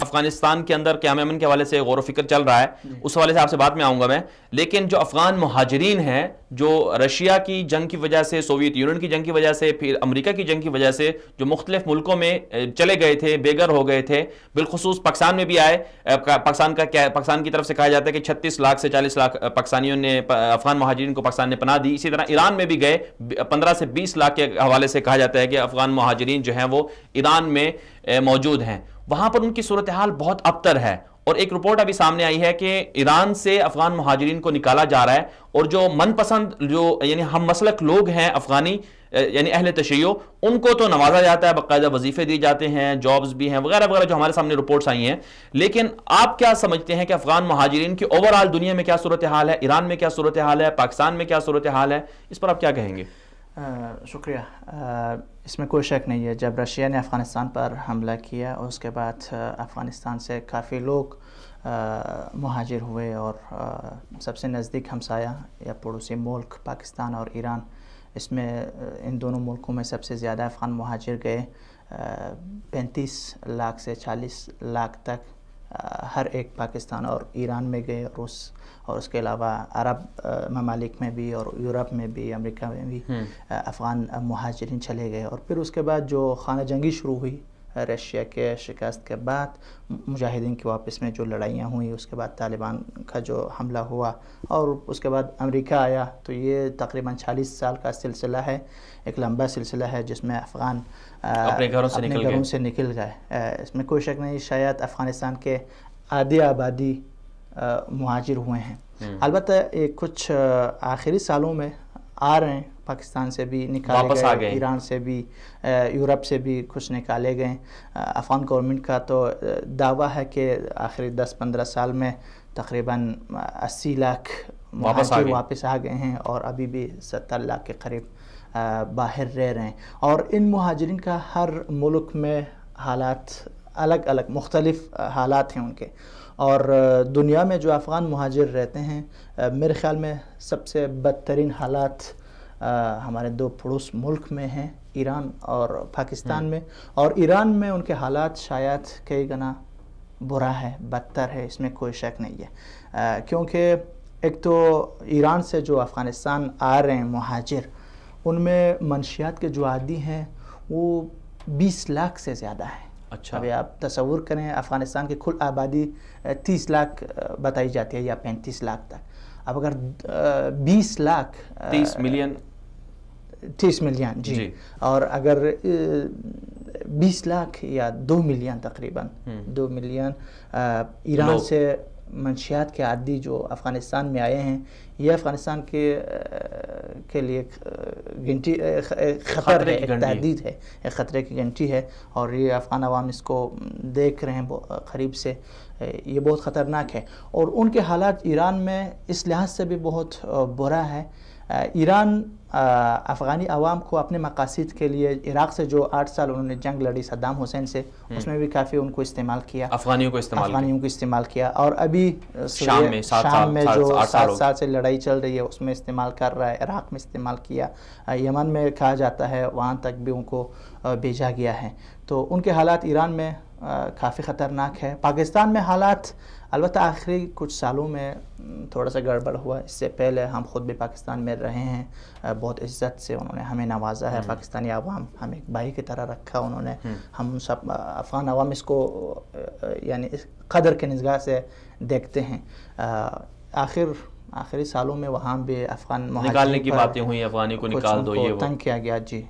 افغانستان کے اندر قیام امن کے حوالے سے غور و فکر چل رہا ہے، اس حوالے سے آپ سے بعد میں آؤں گا میں، لیکن جو افغان مہاجرین ہیں جو رشیا کی جنگ کی وجہ سے، سوویت یونین کی جنگ کی وجہ سے، پھر امریکہ کی جنگ کی وجہ سے جو مختلف ملکوں میں چلے گئے تھے، بے گھر ہو گئے تھے، بالخصوص پاکستان میں بھی آئے، پاکستان کی طرف سے کہا جاتا ہے کہ 36 لاکھ سے 40 لاکھ پاکستانیوں نے، افغان مہاجرین کو پاکستان نے پناہ دی. اسی طرح ایران میں بھی گئے، 15 سے 20 لاکھ کے حوالے سے کہا جاتا ہے کہ افغان مہاجرین جو ہیں وہ ایران میں موجود ہیں. وہاں پر ان کی صورتحال بہت ابتر ہے، اور ایک رپورٹ ابھی سامنے آئی ہے کہ ایران سے افغان مہاجرین کو نکالا جا رہا ہے، اور جو من پسند جو یعنی ہم مسلک لوگ ہیں افغانی یعنی اہل تشیع، ان کو تو نوازا جاتا ہے، باقاعدہ وظیفے دیے جاتے ہیں، جابز بھی ہیں وغیرہ وغیرہ جو ہمارے سامنے رپورٹس آئی ہیں. لیکن آپ کیا سمجھتے ہیں کہ افغان مہاجرین کی اوورآل دنیا میں کیا صورتحال ہے، ایران میں کیا صورتحال ہے، پاکستان میں کیا صورتحال ہے، اس پر آپ کیا کہیں گے؟ شکریہ. اس میں کوئی شک نہیں ہے، جب رشیا نے افغانستان پر حملہ کیا اور اس کے بعد افغانستان سے کافی لوگ مہاجر ہوئے، اور سب سے نزدیک ہمسایہ یا پڑوسی ملک پاکستان اور ایران، اس میں ان دونوں ملکوں میں سب سے زیادہ افغان مہاجر گئے. 35 لاکھ سے 40 لاکھ تک ہر ایک پاکستان اور ایران میں گئے، اور اس کے علاوہ عرب ممالک میں بھی اور یورپ میں بھی، امریکہ میں بھی افغان مہاجرین چلے گئے. اور پھر اس کے بعد جو خانہ جنگی شروع ہوئی رشیا کے شکست کے بعد، مجاہدین کی واپس میں جو لڑائیاں ہوئیں، اس کے بعد طالبان کا جو حملہ ہوا، اور اس کے بعد امریکہ آیا، تو یہ تقریباً 40 سال کا سلسلہ ہے، ایک لمبا سلسلہ ہے جس میں افغان اپنے گھروں سے نکل گئے. اس میں کوئی شک نہیں، شاید افغانستان کے آدھی آبادی مہاجر ہوئے ہیں. البتہ کچھ آخری سالوں میں آ رہے ہیں، پاکستان سے بھی نکالے گئے، ایران سے بھی، یورپ سے بھی کچھ نکالے گئے. افغان گورنمنٹ کا تو دعویٰ ہے کہ آخری 10-15 سال میں تقریباً 80 لاکھ مہاجر واپس آ گئے ہیں، اور ابھی بھی 70 لاکھ کے قریب باہر رہ رہے ہیں. اور ان مہاجرین کا ہر ملک میں حالات الگ الگ مختلف حالات ہیں ان کے. اور دنیا میں جو افغان مہاجر رہتے ہیں، میرے خیال میں سب سے بدترین حالات ہمارے دو پڑوس ملک میں ہیں، ایران اور پاکستان میں. اور ایران میں ان کے حالات شاید کئی گنا برا ہے، بدتر ہے، اس میں کوئی شک نہیں ہے. کیونکہ ایک تو ایران سے جو افغانستان آ رہے ہیں مہاجر، ان میں منشیات کے جو عادی ہیں وہ 20 لاکھ سے زیادہ ہیں. اچھا، ابھی آپ تصور کریں، افغانستان کی کل آبادی 30 لاکھ بتائی جاتی ہے یا 35 لاکھ تک. اب اگر 20 لاکھ 30 ملین جی، اور اگر 20 لاکھ یا 2 ملین تقریباً 2 ملین ایران سے منشیات کے عادی جو افغانستان میں آئے ہیں، یہ افغانستان کے لیے گھنٹی خطر ہے، ایک تہدید ہے، ایک خطرے کی گھنٹی ہے. اور یہ افغان عوام اس کو دیکھ رہے ہیں قریب سے، یہ بہت خطرناک ہے. اور ان کے حالات ایران میں اس لحاظ سے بھی بہت برا ہے. ایران افغانی عوام کو اپنے مقاصد کے لیے، عراق سے جو 8 سال انہوں نے جنگ لڑی صدام حسین سے، اس میں بھی کافی ان کو استعمال کیا، افغانیوں کو استعمال کیا. اور ابھی شام میں جو 7 سال سے لڑائی چل رہی ہے اس میں استعمال کر رہا ہے، عراق میں استعمال کیا، یمن میں کہا جاتا ہے وہاں تک بھی ان کو بھیجا گیا ہے. تو ان کے حالات ایران میں کافی خطرناک ہے. پاکستان میں حالات البتہ آخری کچھ سالوں میں تھوڑا سا گڑبڑ ہوا. اس سے پہلے ہم خود بھی پاکستان میں رہے ہیں، بہت عزت سے انہوں نے ہمیں نوازا ہے. پاکستانی عوام ہمیں ایک بھائی کی طرح رکھا انہوں نے. ہم سب افغان عوام اس کو یعنی قدر کے نگاہ سے دیکھتے ہیں. آخری سالوں میں وہاں بھی افغان نکالنے کی باتیں ہوئی، افغانیوں کو نکال دو، یہ تنگ کیا گیا. جی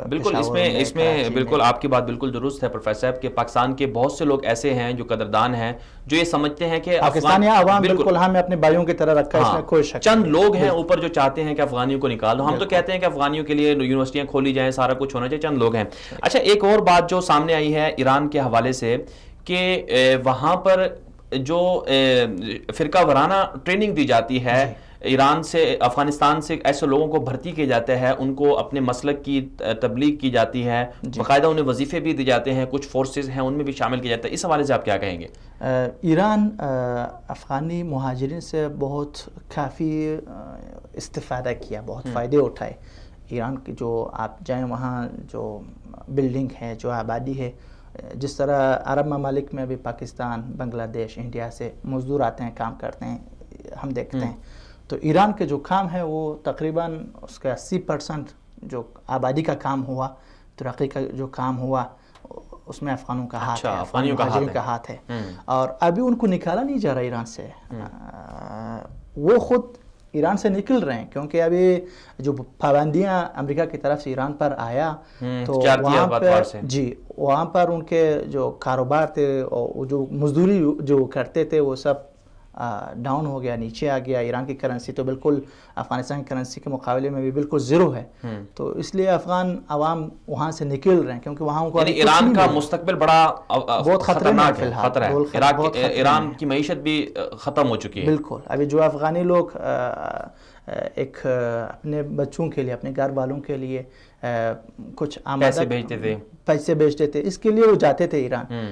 بالکل، اس میں بالکل آپ کی بات بالکل درست ہے پروفیسر صاحب کہ پاکستان کے بہت سے لوگ ایسے ہیں جو قدردان ہیں، جو یہ سمجھتے ہیں کہ پاکستانی عوام بالکل ہمیں اپنے بھائیوں کی طرح رکھا ہے، اس میں کوئی شک. چند لوگ ہیں اوپر جو چاہتے ہیں کہ افغانیوں کو نکال دو. ہم تو کہتے ہیں کہ افغانیوں کے لیے یونیورسٹیاں کھولی جائیں، سارا کچھ ہونا چاہیے. چند لوگ ہیں. اچھا، ایک اور بات جو سامنے آئی ہے ایران کے حوالے سے کہ وہاں پر جو فرقہ وارانہ ٹریننگ دی جاتی ہے، ایران سے افغانستان سے ایسے لوگوں کو بھرتی کیا جاتا ہے، ان کو اپنے مسلک کی تبلیغ کی جاتی ہے، باقاعدہ انہیں وظیفے بھی دی جاتے ہیں، کچھ فورسز ہیں ان میں بھی شامل کیا جاتا ہے. اس حوالے سے آپ کیا کہیں گے؟ ایران افغانی مہاجرین سے بہت کافی استفادہ کیا، بہت فائدے اٹھائے. ایران کی جو آپ جائیں وہاں جو بلڈنگ ہے، جو آبادی ہے، جس طرح عرب ممالک میں بھی پاکستان، بنگلہ دیش، انڈیا سے مزدور آتے ہیں، کام کرتے ہیں، ہم دیکھتے ہیں، تو ایران کے جو کام ہے وہ تقریباً اس کا 80% جو آبادی کا کام ہوا، ترقی کا جو کام ہوا، اس میں افغانوں کا ہاتھ ہے، افغان مہاجرین کا ہاتھ ہے، اور ابھی ان کو نکالا نہیں جا رہا ایران سے، وہ خود ایران سے نکل رہے ہیں، کیونکہ ابھی جو پابندیاں امریکہ کی طرف سے ایران پر آیا تو وہاں پر وہاں پر ان کے جو کاروبار تھے اور جو مزدوری جو کرتے تھے وہ سب ڈاؤن ہو گیا، نیچے آ گیا. ایران کی کرنسی تو بالکل افغانستان کی کرنسی کے مقابلے میں بھی بالکل زیرو ہے. تو اس لیے افغان عوام وہاں سے نکل رہے ہیں کیونکہ وہاں کو ایران کا مستقبل بڑا بہت خطرناک ہے، خطرہ ہے. ایران کی معیشت بھی ختم ہو چکی ہے. بالکل. ابھی جو افغانی لوگ ایک اپنے بچوں کے لیے، اپنے گھر والوں کے لیے کچھ پیسے بھیجتے تھے، اس کے لیے وہ جاتے تھے ایران.